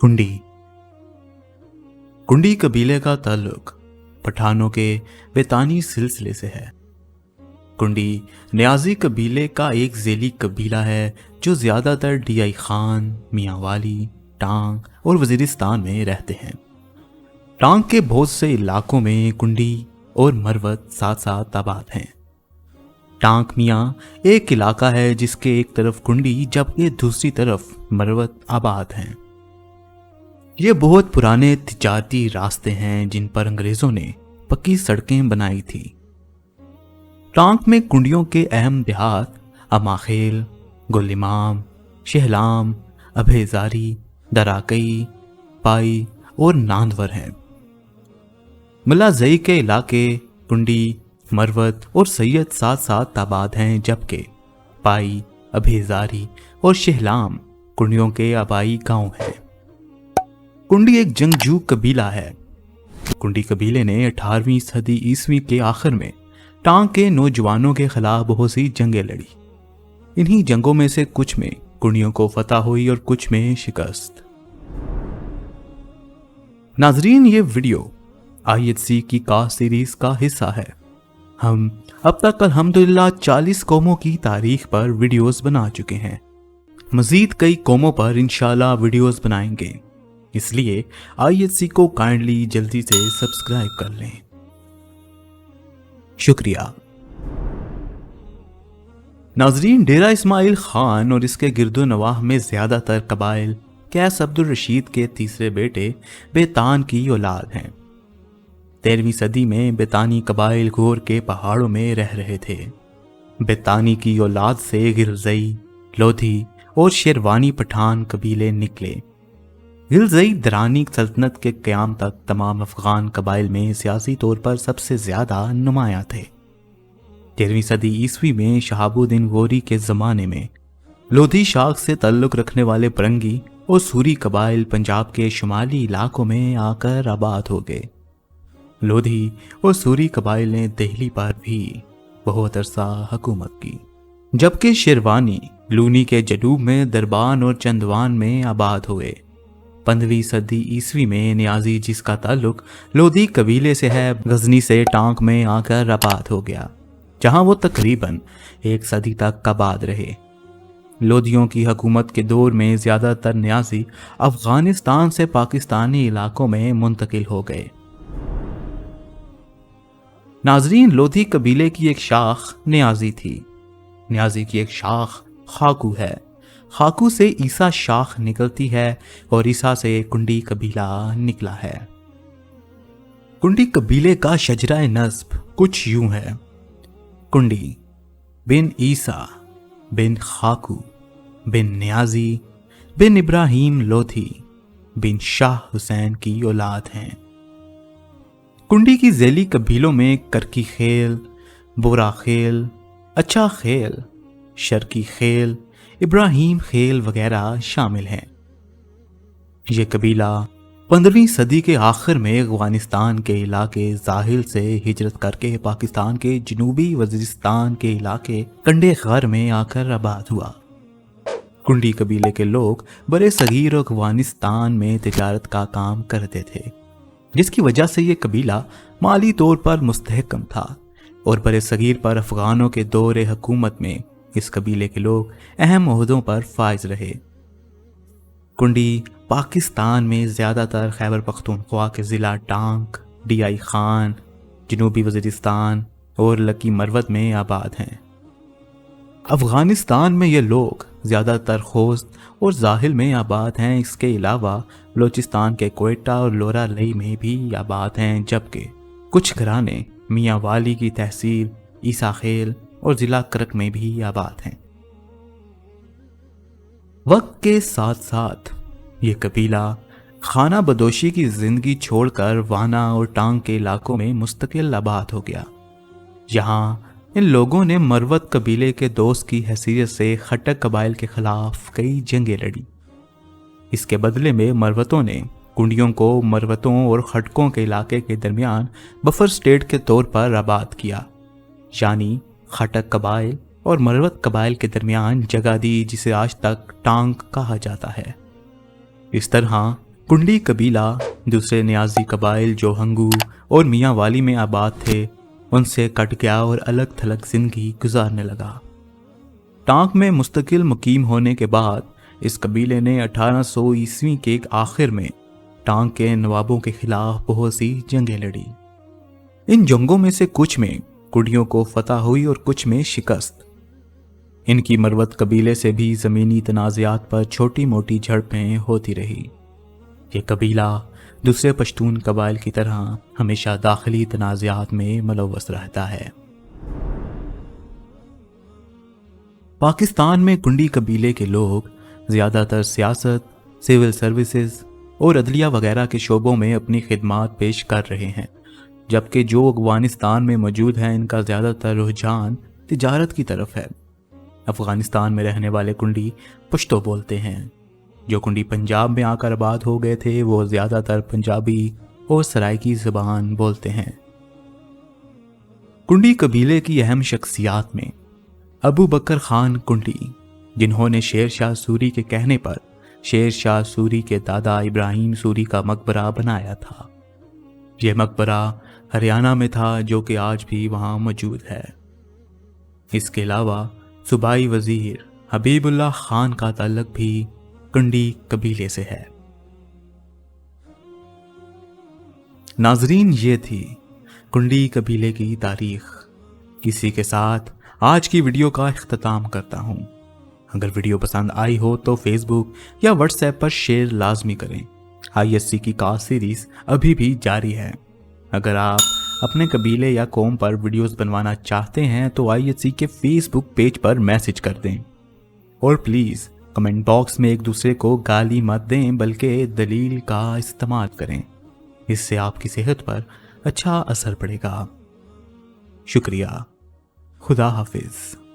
कुंडी कुंडी कबीले का ताल्लुक पठानों के बेतानी सिलसिले से है। कुंडी न्याजी कबीले का एक ज़ेली कबीला है जो ज़्यादातर डीआई खान, मियांवाली, टांग और वज़ीरिस्तान में रहते हैं। टांग के बहुत से इलाकों में कुंडी और मरवत साथ साथ आबाद हैं। टांग मियाँ एक इलाका है जिसके एक तरफ कुंडी जबकि दूसरी तरफ मरवत आबाद हैं। ये बहुत पुराने तिजारती रास्ते हैं जिन पर अंग्रेज़ों ने पक्की सड़कें बनाई थी। टांग में कुंडियों के अहम देहात अमाखेल, गुलिमाम, शहलाम, अभेजारी, दराकई, पाई और नांदवर हैं। मलाजई के इलाके कुंडी, मरवत और सैयद साथ साथ आबाद हैं, जबकि पाई, अभेजारी और शहलाम कुंडियों के आबाई गांव हैं। कुंडी एक जंगजू कबीला है। कुंडी कबीले ने 18वीं सदी ईस्वी के आखिर में टांग के नौजवानों के खिलाफ बहुत सी जंगें लड़ी। इन्हीं जंगों में से कुछ में कुंडियों को फतह हुई और कुछ में शिकस्त। नाजरीन, ये वीडियो IHC की कास्ट सीरीज का हिस्सा है। हम अब तक अल्हम्दुलिल्लाह 40 कौमों की तारीख पर वीडियोस बना चुके हैं। मजीद कई कौमों पर इंशाल्लाह वीडियोस बनाएंगे, इसलिए IHC को काइंडली जल्दी से सब्सक्राइब कर लें। शुक्रिया। नाजरीन, डेरा इस्माइल खान और इसके गिरदो नवाह में ज्यादातर कबाइल कैस अब्दुल रशीद के तीसरे बेटे बेतान की औलाद हैं। 13वीं सदी में बेतानी कबाइल घोर के पहाड़ों में रह रहे थे। बेतानी की औलाद से गिरजई, लोधी और शेरवानी पठान कबीले निकले। गिलजई दरानी सल्तनत के क़याम तक तमाम अफ़गान कबाइल में सियासी तौर पर सबसे ज़्यादा नुमायाँ थे। 13वीं सदी ईस्वी में शहाबुद्दीन गौरी के ज़माने में लोधी शाख से ताल्लुक़ रखने वाले परंगी और सूरी कबाइल पंजाब के शुमाली इलाकों में आकर आबाद हो गए। लोधी और सूरी कबाइल ने दिल्ली पर भी बहुत अरसा हुकूमत की, जबकि शेरवानी लूनी के जनूब में दरबान और चंदवान में आबाद हुए। 15वीं सदी ईस्वी में न्याजी, जिसका ताल्लुक लोधी कबीले से है, गजनी से टांग में आकर आबाद हो गया, जहां वो तकरीबन 1 सदी तक आबाद रहे। लोधियों की हुकूमत के दौर में ज़्यादातर न्याजी अफगानिस्तान से पाकिस्तानी इलाकों में मुंतकिल हो गए। नाजरीन, लोधी कबीले की एक शाख न्याजी थी। न्याजी की एक शाख खाकू है। खाकू से ईसा शाख निकलती है और ईसा से कुंडी कबीला निकला है। कुंडी कबीले का शजरा नस्ब कुछ यूं है। कुंडी बिन ईसा बिन खाकू बिन न्याजी बिन इब्राहिम लोधी बिन शाह हुसैन की औलाद हैं। कुंडी की ज़ेली कबीलों में करकी खेल, बोरा खेल, अच्छा खेल, शर्की खेल, इब्राहिम खेल वगैरह शामिल हैं। ये कबीला 15वीं सदी के आखिर में अफगानिस्तान के इलाके जाहिल से हिजरत करके पाकिस्तान के जनूबी वज़ीरिस्तान के इलाके कंडे खैर में आकर आबाद हुआ। कुंडी कबीले के लोग बड़े सगीर और अफगानिस्तान में तिजारत का काम करते थे, जिसकी वजह से ये कबीला माली तौर पर मुस्तहकम था और बड़े सगीर पर अफगानों के दौरे हुकूमत में इस कबीले के लोग अहम ओहदों पर फाइज रहे। कुंडी पाकिस्तान में ज़्यादातर खैबर पख्तूनख्वा के ज़िला टांग, डीआई खान, जनूबी वज़ीरिस्तान और लकी मरवत में आबाद हैं। अफ़गानिस्तान में ये लोग ज़्यादातर खोस्त और जाहिल में आबाद हैं। इसके अलावा बलोचिस्तान के कोयटा और लोरा लई में भी आबाद हैं, जबकि कुछ घराने मियांवाली की तहसील ईसा खेल और ज़िला करक में भी आबाद हैं। वक्त के साथ साथ ये कबीला खाना बदोशी की ज़िंदगी छोड़कर वाना और टांग के इलाकों में मुस्तकिल आबाद हो गया। यहाँ इन लोगों ने मरवत कबीले के दोस्त की हैसियत से खट्टक कबाइल के खिलाफ कई जंगें लड़ी। इसके बदले में मरवतों ने कुंडियों को मरवतों और खटकों के इलाके के दरमियान बफर स्टेट के तौर पर आबाद किया, यानी खटक कबाइल और मरवत कबाइल के दरमियान जगह दी, जिसे आज तक टांग कहा जाता है। इस तरह कुंडी कबीला दूसरे न्याजी कबाइल जो हंगू और मियाँ वाली में आबाद थे उनसे कट गया और अलग थलग जिंदगी गुजारने लगा। टांक में मुस्तकिल मुकीम होने के बाद इस कबीले ने 1800 ईस्वी के आखिर में टांक के नवाबों के खिलाफ बहुत सी जंगें लड़ी। इन जंगों में से कुछ में कुड़ियों को फतह हुई और कुछ में शिकस्त। इनकी मरवत कबीले से भी ज़मीनी तनाज़ात पर छोटी मोटी झड़पें होती रही। ये कबीला दूसरे पश्तून कबाइल की तरह हमेशा दाखिली तनाज़ात में मुलव्वस रहता है। पाकिस्तान में कुंडी कबीले के लोग ज़्यादातर सियासत, सिविल सर्विसेज और अदलिया वगैरह के शोबों में अपनी खिदमात पेश कर रहे हैं, जबकि जो अफगानिस्तान में मौजूद हैं इनका ज़्यादातर रुझान तिजारत की तरफ है। अफगानिस्तान में रहने वाले कुंडी पश्तो बोलते हैं। जो कुंडी पंजाब में आकर आबाद हो गए थे वो ज़्यादातर पंजाबी और सराइकी ज़बान बोलते हैं। कुंडी कबीले की अहम शख्सियात में अबू बकर खान कुंडी, जिन्होंने शेर शाह सूरी के कहने पर शेर शाह सूरी के दादा इब्राहिम सूरी का मकबरा बनाया था। यह मकबरा हरियाणा में था जो कि आज भी वहाँ मौजूद है। इसके अलावा सूबाई वजीर हबीबुल्लाह खान का ताल्लुक भी कुंडी कबीले से है। नाजरीन, ये थी कुंडी कबीले की तारीख। इसी के साथ आज की वीडियो का इख्तिताम करता हूँ। अगर वीडियो पसंद आई हो तो फेसबुक या व्हाट्सएप पर शेयर लाजमी करें। ISC की कास्ट सीरीज अभी भी जारी है। अगर आप अपने कबीले या कौम पर वीडियोस बनवाना चाहते हैं तो ISC के फेसबुक पेज पर मैसेज कर दें। और प्लीज़ कमेंट बॉक्स में एक दूसरे को गाली मत दें, बल्कि दलील का इस्तेमाल करें। इससे आपकी सेहत पर अच्छा असर पड़ेगा। शुक्रिया। खुदा हाफिज़।